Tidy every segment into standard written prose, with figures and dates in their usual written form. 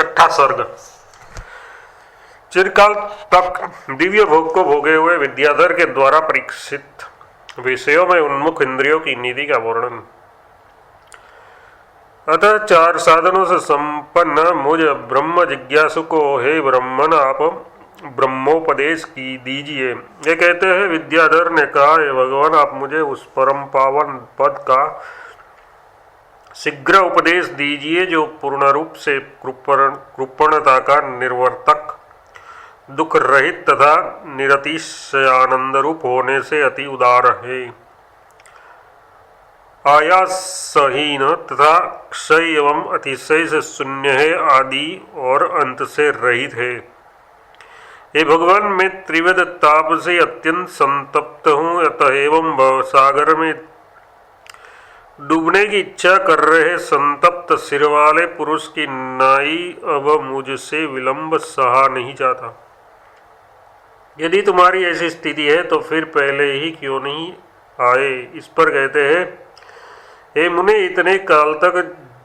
छठा सर्ग। चिरकाल तक दिव्य भोग को भोगे हुए विद्याधर के द्वारा परीक्षित विषयों में उन्मुख इंद्रियों की निधि का वर्णन। अतः चार साधनों से संपन्न मुझ ब्रह्म जिज्ञासु को हे ब्रह्मन आप ब्रह्मोपदेश की दीजिए। ये कहते हैं विद्याधर ने कहा, हे भगवान आप मुझे उस परम पावन पद का शीघ्र उपदेश दीजिए जो पूर्ण रूप से कृपणता का निर्वर्तक, दुख रहित तथा निरतिशय आनंद रूप होने से अति उदार है, आयासहीन तथा क्षय एवं अतिशय से शून्य है, आदि और अंत से रहित है। हे भगवान मैं त्रिविध ताप से अत्यंत संतप्त हूँ, अतः एवं भवसागर में डूबने की इच्छा कर रहे संतप्त सिर वाले पुरुष की नाई अब मुझसे विलंब सहा नहीं जाता। यदि तुम्हारी ऐसी स्थिति है तो फिर पहले ही क्यों नहीं आए। इस पर कहते हैं, हे मुने इतने काल तक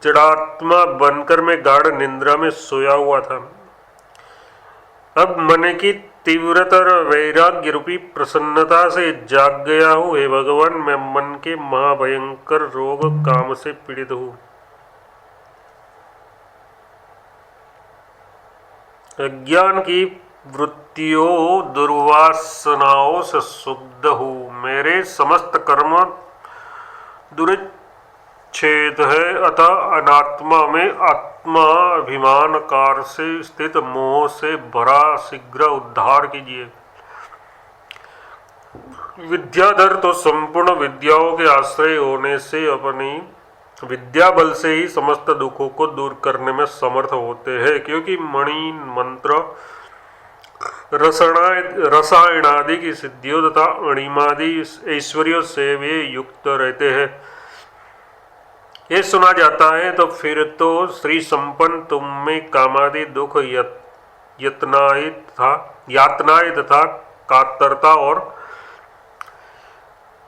जड़ात्मा बनकर मैं गाढ़ निद्रा में सोया हुआ था। अब मन की तीव्रतर वैराग्य रूपी प्रसन्नता से जाग गया हूँ। हे भगवान मैं मन के महाभयंकर रोग काम से पीड़ित हूँ। अज्ञान की वृत्तियों दुर्वासनाओं से शुद्ध हूँ। मेरे समस्त कर्म दुरिच्छेद है, अतः अनात्मा में आत्माभिमान कार से स्थित मोह से भरा शीघ्र उद्धार कीजिए। विद्याधर तो संपूर्ण विद्याओं के आश्रय होने से अपनी विद्या बल से ही समस्त दुखों को दूर करने में समर्थ होते हैं, क्योंकि मणि मंत्र रसायनादि की सिद्धियों तथा अणिमादि ऐश्वर्यों से वे युक्त रहते हैं। ये सुना जाता है तो फिर तो श्री संपन्न तुम में कामादि दुख यातनाएं तथा कातरता और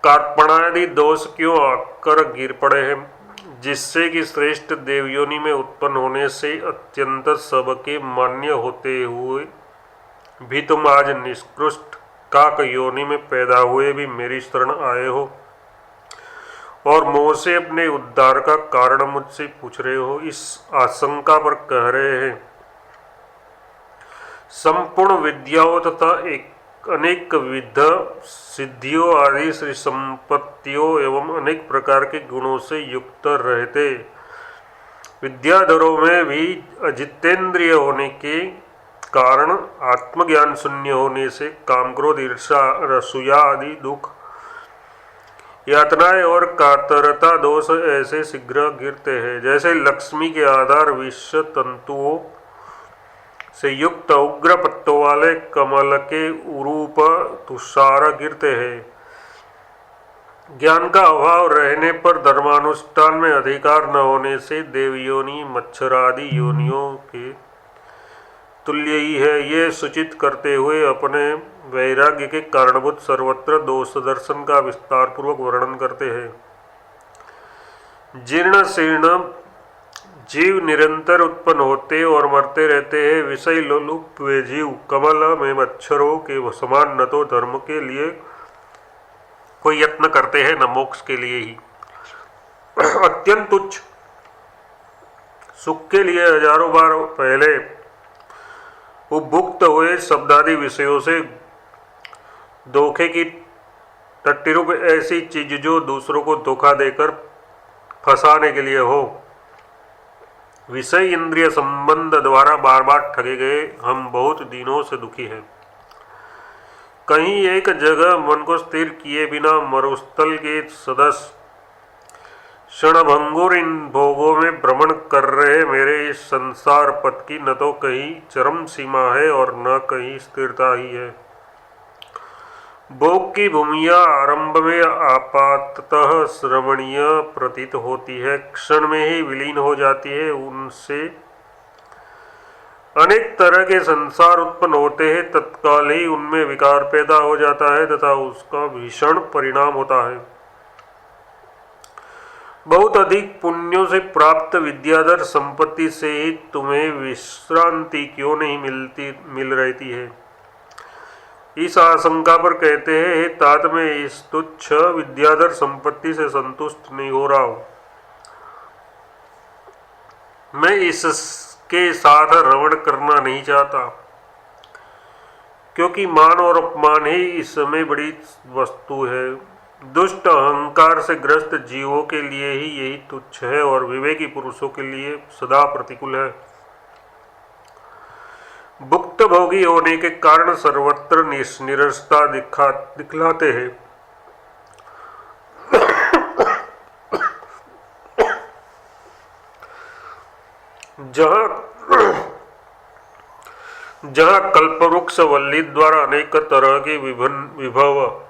कार्पणादि दोष क्यों आकर गिर पड़े हैं, जिससे कि श्रेष्ठ देवयोनि में उत्पन्न होने से अत्यंत सबके मान्य होते हुए भी तुम आज निष्कृष्ट काक योनि में पैदा हुए भी मेरी शरण आए हो और मोह से अपने उद्धार का कारण मुझसे पूछ रहे हो। इस आशंका पर कह रहे हैं, संपूर्ण विद्याओं तथा अनेक विध सिद्धियों आदि श्री संपत्तियों एवं अनेक प्रकार के गुणों से युक्त रहते विद्याधरों में भी अजितेंद्रिय होने के कारण आत्मज्ञान शून्य होने से काम क्रोध ईर्षा असूया आदि दुख यातनाएं और कातरता दोष ऐसे शीघ्र गिरते हैं, जैसे लक्ष्मी के आधार विश्व तंतुओं से युक्त उग्र पत्तों वाले कमल के उरूप तुषार गिरते हैं। ज्ञान का अभाव रहने पर धर्मानुष्ठान में अधिकार न होने से देवयोनि मच्छरादि योनियों के तुल्य ही है। ये सूचित करते हुए अपने वैराग्य के कारणभूत सर्वत्र दोष दर्शन का विस्तार पूर्वक वर्णन करते हैं। जीर्ण शीर्ण जीव निरंतर उत्पन्न होते और मरते रहते हैं। विषय लोलुप वे जीव कमल में मच्छरों के समान न तो धर्म के लिए कोई यत्न करते हैं न मोक्ष के लिए ही। अत्यंत तुच्छ सुख के लिए हजारों बार पहले उपभुक्त हुए शब्दादि विषयों से धोखे की टट्टीरूप ऐसी चीज जो दूसरों को धोखा देकर फंसाने के लिए हो, विषय इंद्रिय संबंध द्वारा बार बार ठगे गए हम बहुत दिनों से दुखी हैं। कहीं एक जगह मन को स्थिर किए बिना मरुस्थल के सदस्य क्षणभंगुर इन भोगों में भ्रमण कर रहे मेरे इस संसार पथ की न तो कहीं चरम सीमा है और न कहीं स्थिरता ही है। भोग की भूमिया आरंभ में आपाततः श्रवणीय प्रतीत होती है, क्षण में ही विलीन हो जाती है। उनसे अनेक तरह के संसार उत्पन्न होते हैं, तत्काल ही उनमें विकार पैदा हो जाता है तथा उसका भीषण परिणाम होता है। बहुत अधिक पुण्यों से प्राप्त विद्याधर संपत्ति से ही तुम्हें विश्रांति क्यों नहीं मिल रहती है। इस आशंका पर कहते हैं, हे तात, मैं इस तुच्छ विद्याधर संपत्ति से संतुष्ट नहीं हो रहा हूं। मैं इसके साथ रमण करना नहीं चाहता, क्योंकि मान और अपमान ही इसमें बड़ी वस्तु है। दुष्ट अहंकार से ग्रस्त जीवों के लिए ही यही तुच्छ है और विवेकी पुरुषों के लिए सदा प्रतिकूल है। भुक्त भोगी होने के कारण सर्वत्र निरसता दिखलाते हैं। जहाँ कल्पवृक्ष वल्ली द्वारा अनेक तरह की विभव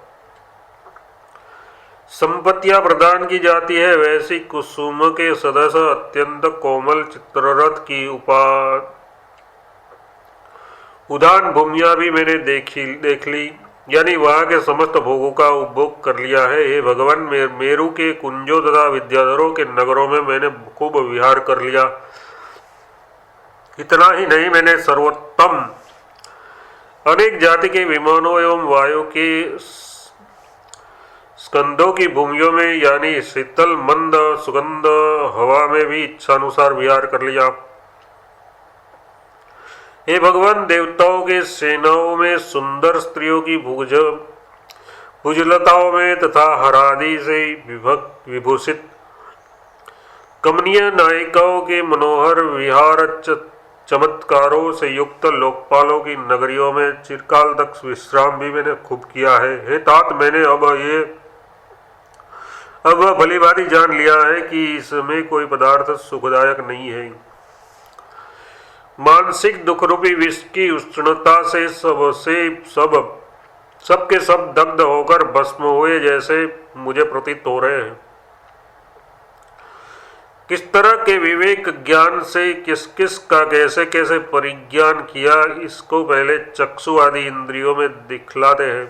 संपत्तियां प्रदान की जाती है, वैसी कुसुम के सदस्य अत्यंत कोमल चित्ररथ की उदान भूमिया भी मैंने देख ली, यानी वहां के समस्त भोगों का उपभोग कर लिया है। हे भगवान, मेरू के कुंजों तथा विद्याधरों के नगरों में मैंने खूब विहार कर लिया। इतना ही नहीं, मैंने सर्वोत्तम अनेक जाति के विमानों एवं वायु के स्कंदों की भूमियों में, यानी शीतल मंद सुगंध हवा में भी इच्छानुसार विहार कर लिया। हे भगवान, देवताओं के सेनाओं में, सुंदर स्त्रियों की भुजलताओं में तथा हरादि से विभूषित कमनीय नायिकाओं के मनोहर विहार चमत्कारों से युक्त लोकपालों की नगरियों में चिरकाल तक विश्राम भी मैंने खूब किया है। हे तात, मैंने अब भली भांति जान लिया है कि इसमें कोई पदार्थ सुखदायक नहीं है। मानसिक दुख रूपी विष की उष्णता से सबके सब दग्ध होकर भस्म हुए जैसे मुझे प्रतीत हो रहे हैं। किस तरह के विवेक ज्ञान से किस किस का कैसे कैसे परिज्ञान किया, इसको पहले चक्षु आदि इंद्रियों में दिखलाते हैं।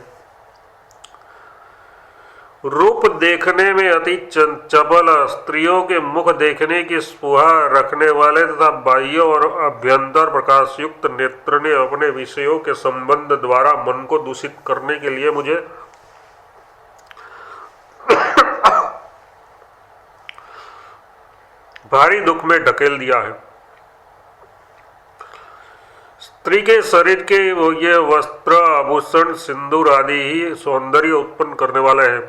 रूप देखने में अति चपल, स्त्रियों के मुख देखने की स्पृहा रखने वाले तथा बाह्य और अभ्यंतर प्रकाश युक्त नेत्र ने अपने विषयों के संबंध द्वारा मन को दूषित करने के लिए मुझे भारी दुख में ढकेल दिया है। स्त्री के शरीर के ये वस्त्र, आभूषण, सिंदूर आदि ही सौंदर्य उत्पन्न करने वाले हैं।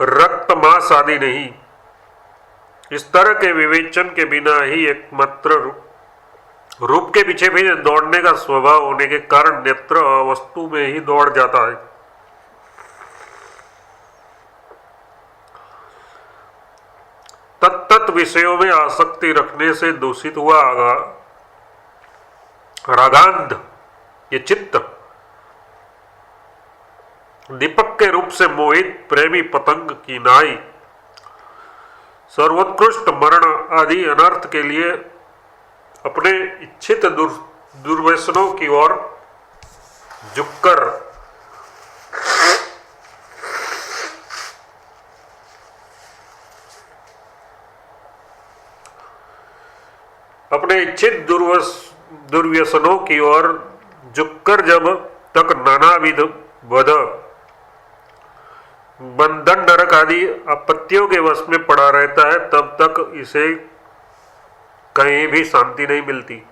रक्त मांस आदि नहीं। इस तरह के विवेचन के बिना ही एकमात्र रूप के पीछे भी दौड़ने का स्वभाव होने के कारण नेत्र वस्तु में ही दौड़ जाता है। तत्त विषयों में आसक्ति रखने से दूषित हुआ रागांध ये चित्त दीपक के रूप से मोहित प्रेमी पतंग की नाई सर्वोत्कृष्ट मरण आदि अनर्थ के लिए अपने इच्छित दुर्व्यसनों की ओर झुककर दुर्व्यसनों की ओर झुककर जब तक नानाविध वध, बंधन, नरक आदि आपत्तियों के वश में पड़ा रहता है, तब तक इसे कहीं भी शांति नहीं मिलती।